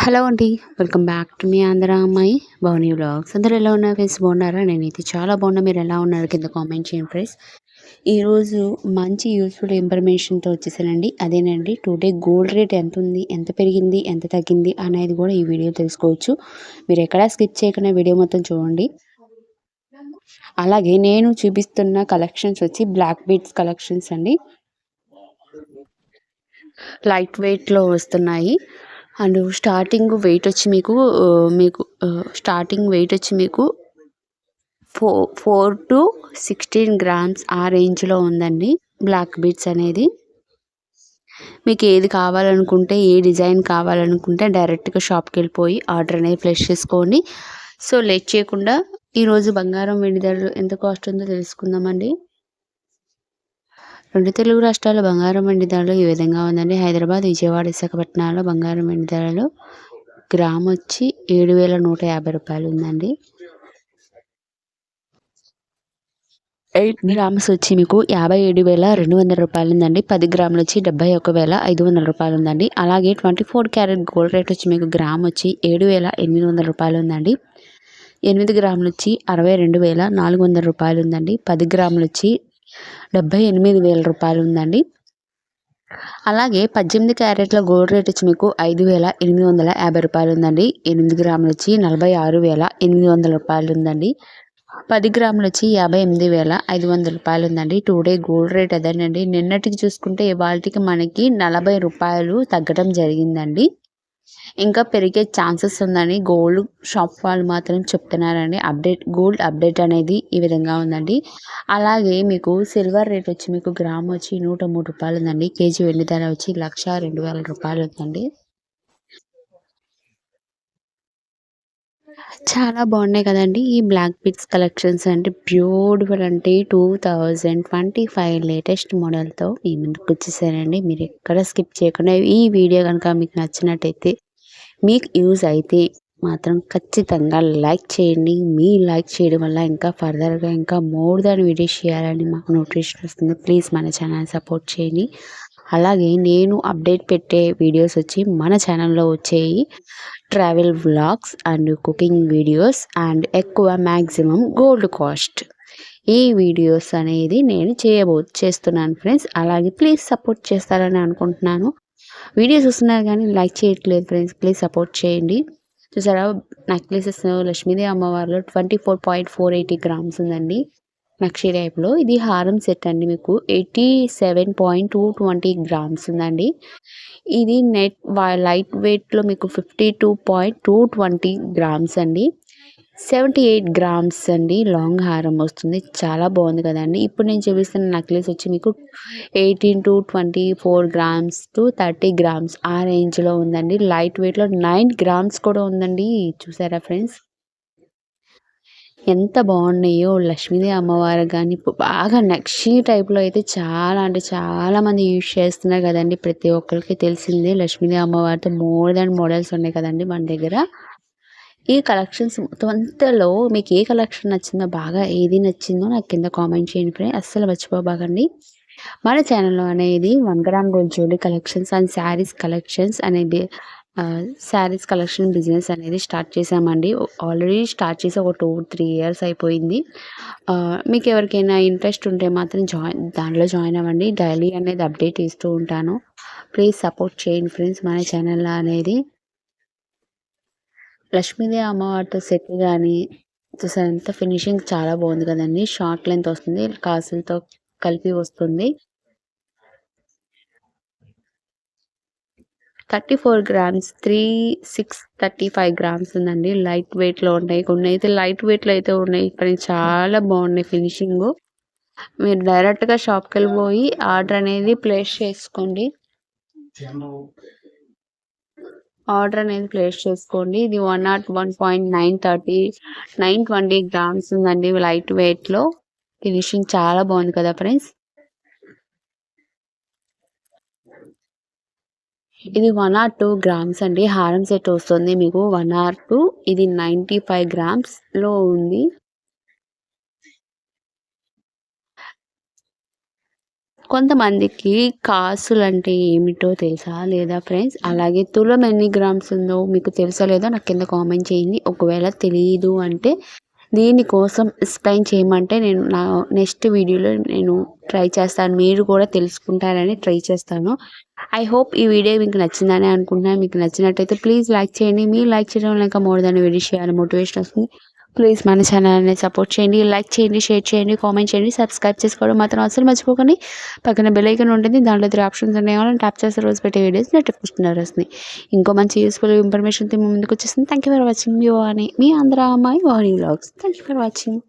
Hello అండి. Welcome back to me Andhra అమ్మాయి Bhavani vlogs. అందరూ ఎలా ఉన్నారు ఫ్రెండ్స్? బాగున్నారా? నేనైతే చాలా బాగున్నా. మీరు ఎలా ఉన్నారు కింద కామెంట్ చేయండి ఫ్రెండ్స్. ఈరోజు మంచి యూస్ఫుల్ ఇన్ఫర్మేషన్తో వచ్చేసానండి. అదేనండి టుడే గోల్డ్ రేట్ ఎంత ఉంది, ఎంత పెరిగింది, ఎంత తగ్గింది అనేది కూడా ఈ వీడియో తెలుసుకోవచ్చు. మీరు ఎక్కడా స్కిప్ చేయకుండా వీడియో మొత్తం చూడండి. అలాగే నేను చూపిస్తున్న కలెక్షన్స్ వచ్చి బ్లాక్ బీడ్స్ కలెక్షన్స్ అండి. లైట్ వెయిట్లో వస్తున్నాయి. అండ్ స్టార్టింగ్ వెయిట్ వచ్చి మీకు 4 to 16 గ్రామ్స్ ఆ రేంజ్లో ఉందండి బ్లాక్ బీడ్స్ అనేది. మీకు ఏది కావాలనుకుంటే, ఏ డిజైన్ కావాలనుకుంటే డైరెక్ట్గా షాప్కి వెళ్ళిపోయి ఆర్డర్ అనేది ప్లేస్ చేసుకోండి. సో లేట్ చేయకుండా ఈరోజు బంగారం వెండి ధరలు ఎంత కాస్ట్ ఉందో తెలుసుకుందామండి. రెండు తెలుగు రాష్ట్రాల బంగారం వెండి ధరలు ఈ విధంగా ఉందండి. హైదరాబాద్, విజయవాడ, విశాఖపట్నాల్లో బంగారం వెండి ధరలు గ్రామ్ వచ్చి 7,150 రూపాయలు ఉందండి. 8 గ్రామ్స్ వచ్చి మీకు 57,200 రూపాయలు ఉందండి. 10 గ్రాములు వచ్చి 71,500 రూపాయలు ఉందండి. అలాగే 24 క్యారెట్ గోల్డ్ రేట్ వచ్చి మీకు గ్రామ్ వచ్చి 7,800 రూపాయలు ఉందండి. 8 గ్రాములు వచ్చి 62,400 రూపాయలు ఉందండి. 10 గ్రాములు వచ్చి 78,000 రూపాయలు ఉందండి. అలాగే 18 క్యారెట్ల గోల్డ్ రేట్ వచ్చి మీకు 5,850 రూపాయలు ఉందండి. 8 గ్రాములు వచ్చి 46,800 రూపాయలు ఉందండి. 10 గ్రాములు వచ్చి 58,500 రూపాయలు ఉందండి. టుడే గోల్డ్ రేట్ అదేనండి. నిన్నటికి చూసుకుంటే ఇవాళకి మనకి 40 రూపాయలు తగ్గడం జరిగిందండి. ఇంకా పెరిగే ఛాన్సెస్ ఉందని గోల్డ్ షాప్ వాళ్ళు మాత్రం చెప్తున్నారండి. గోల్డ్ అప్డేట్ అనేది ఈ విధంగా ఉందండి. అలాగే మీకు సిల్వర్ రేట్ వచ్చి మీకు గ్రామ్ వచ్చి 103 రూపాయలు ఉందండి. కేజీ వెండి ధర వచ్చి 1,02,000 రూపాయలు ఉందండి. చాలా బాగున్నాయి కదండి ఈ బ్లాక్ బీడ్స్ కలెక్షన్స్. అంటే బ్యూటిఫుల్ అంటే 2025 లేటెస్ట్ మోడల్తో మీ ముందుకు వచ్చేసానండి. మీరు ఎక్కడ స్కిప్ చేయకుండా ఈ వీడియో కనుక మీకు నచ్చినట్టయితే, మీకు యూజ్ అయితే మాత్రం ఖచ్చితంగా లైక్ చేయండి. మీ లైక్ చేయడం వల్ల ఇంకా ఫర్దర్గా ఇంకా మోర్ దాన్ వీడియోస్ చేయాలని మాకు నోటిఫికేషన్ వస్తుంది. ప్లీజ్ మన ఛానల్ సపోర్ట్ చేయండి. అలాగే నేను అప్డేట్ పెట్టే వీడియోస్ వచ్చి మన ఛానల్లో వచ్చేయి travel vlogs and cooking videos and ఎక్కువ మ్యాక్సిమం గోల్డ్ కాస్ట్ ఈ వీడియోస్ అనేది నేను చేస్తున్నాను ఫ్రెండ్స్. అలాగే ప్లీజ్ సపోర్ట్ చేస్తారని అనుకుంటున్నాను. వీడియోస్ చూస్తున్నారు కానీ లైక్ చేయట్లేదు ఫ్రెండ్స్. ప్లీజ్ సపోర్ట్ చేయండి. చూసారా నెక్లెసెస్ లక్ష్మీదేవి అమ్మవారిలో 24.480 గ్రామ్స్ ఉందండి. నక్షి టైప్లో ఇది హారం సెట్ అండి. మీకు 87.220 గ్రామ్స్ ఉందండి. ఇది లైట్ వెయిట్లో మీకు 52.220 గ్రామ్స్ అండి. 78 గ్రామ్స్ అండి లాంగ్ హారం వస్తుంది. చాలా బాగుంది కదండి. ఇప్పుడు నేను చూపిస్తున్న నెక్లెస్ వచ్చి మీకు 18 to 24 గ్రామ్స్ టు 30 గ్రామ్స్ ఆ రేంజ్లో ఉందండి. లైట్ వెయిట్లో 9 గ్రామ్స్ కూడా ఉందండి. చూసారా ఫ్రెండ్స్ ఎంత బాగున్నాయో. లక్ష్మీదేవి అమ్మవారు కానీ బాగా నక్షి టైప్లో అయితే చాలా అంటే చాలా మంది యూజ్ చేస్తున్నారు కదండి. ప్రతి ఒక్కరికి తెలిసిందే లక్ష్మీదేవి అమ్మవారితో మోర్ దాన్ మోడల్స్ ఉన్నాయి కదండి మన దగ్గర. ఈ కలెక్షన్స్ మొత్తం అంతలో మీకు ఏ కలెక్షన్ నచ్చిందో, బాగా ఏది నచ్చిందో నాకు కింద కామెంట్ చేయండి ఫ్రెండ్స్. అస్సలు మర్చిపోబాకండి. మన ఛానల్లో అనేది 1 gram gold jewellery collections and saris collections అనేది శారీస్ కలెక్షన్ బిజినెస్ అనేది స్టార్ట్ చేసామండి. ఆల్రెడీ స్టార్ట్ చేసి ఒక 2-3 ఇయర్స్ అయిపోయింది. మీకు ఎవరికైనా ఇంట్రెస్ట్ ఉంటే మాత్రం దాంట్లో జాయిన్ అవ్వండి. డైలీ అనేది అప్డేట్ ఇస్తూ ఉంటాను. ప్లీజ్ సపోర్ట్ చేయండి ఫ్రెండ్స్ మన ఛానల్లో అనేది. లక్ష్మీదేవి అమ్మవారితో సెట్ కానీ చూసారు ఎంత ఫినిషింగ్ చాలా బాగుంది కదండి. షార్ట్ లెంత్ వస్తుంది, కాసులతో కలిపి వస్తుంది. 34 గ్రామ్స్ 3635 గ్రామ్స్ ఉందండి. లైట్ వెయిట్లో ఉన్నాయి, కొన్ని అయితే లైట్ వెయిట్లో అయితే ఉన్నాయి కానీ చాలా బాగున్నాయి ఫినిషింగ్. మీరు డైరెక్ట్గా షాప్కి వెళ్ళిపోయి ఆర్డర్ అనేది ప్లేస్ చేసుకోండి. ఇది 101.920 గ్రామ్స్ ఉందండి. లైట్ వెయిట్లో ఫినిషింగ్ చాలా బాగుంది కదా ఫ్రెండ్స్. ఇది 102 గ్రామ్స్ అండి. హారం సెట్ వస్తుంది మీకు 102. ఇది 95 గ్రామ్స్లో ఉంది. కొంతమందికి కాసులంటే ఏమిటో తెలుసా లేదా ఫ్రెండ్స్? అలాగే తులం ఎన్ని గ్రామ్స్ ఉందో మీకు తెలుసా లేదో నాకు కింద కామెంట్ చేయండి. ఒకవేళ తెలీదు అంటే దీనికోసం ఎక్స్‌ప్లెయిన్ చేయమంటే నేను నా నెక్స్ట్ వీడియోలో నేను ట్రై చేస్తాను. మీరు కూడా తెలుసుకుంటారని ట్రై చేస్తాను. ఐ హోప్ ఈ వీడియో మీకు నచ్చిందని అనుకుంటున్నాను. మీకు నచ్చినట్టయితే ప్లీజ్ లైక్ చేయండి. మీరు లైక్ చేయడం వల్ల ఇంకా మోర్ దాన్ వీడియోస్ చేయాలని మోటివేషన్ వస్తుంది. ప్లీజ్ మన ఛానల్‌ని సపోర్ట్ చేయండి. లైక్ చేయండి, షేర్ చేయండి, కామెంట్ చేయండి, సబ్స్క్రైబ్ చేసుకోవడం మాత్రం అస్సలు మర్చిపోకండి. పక్కన బెల్ ఐకాన్ ఉంటుంది. దాంట్లో 3 ఆప్షన్స్ ఉన్నాయి. ఆల్ అని ట్యాప్ చేస్తే రోజు పెట్టే వీడియోస్ నోటిఫికేషన్ వస్తున్నాయి. ఇంకో మంచి యూస్‌ఫుల్ ఇన్ఫర్మేషన్‌తో మీ ముందుకు వచ్చేసింది. Thank you for watching. మీ ఆంధ్ర అమ్మాయి Vani vlogs. Thank you for watching.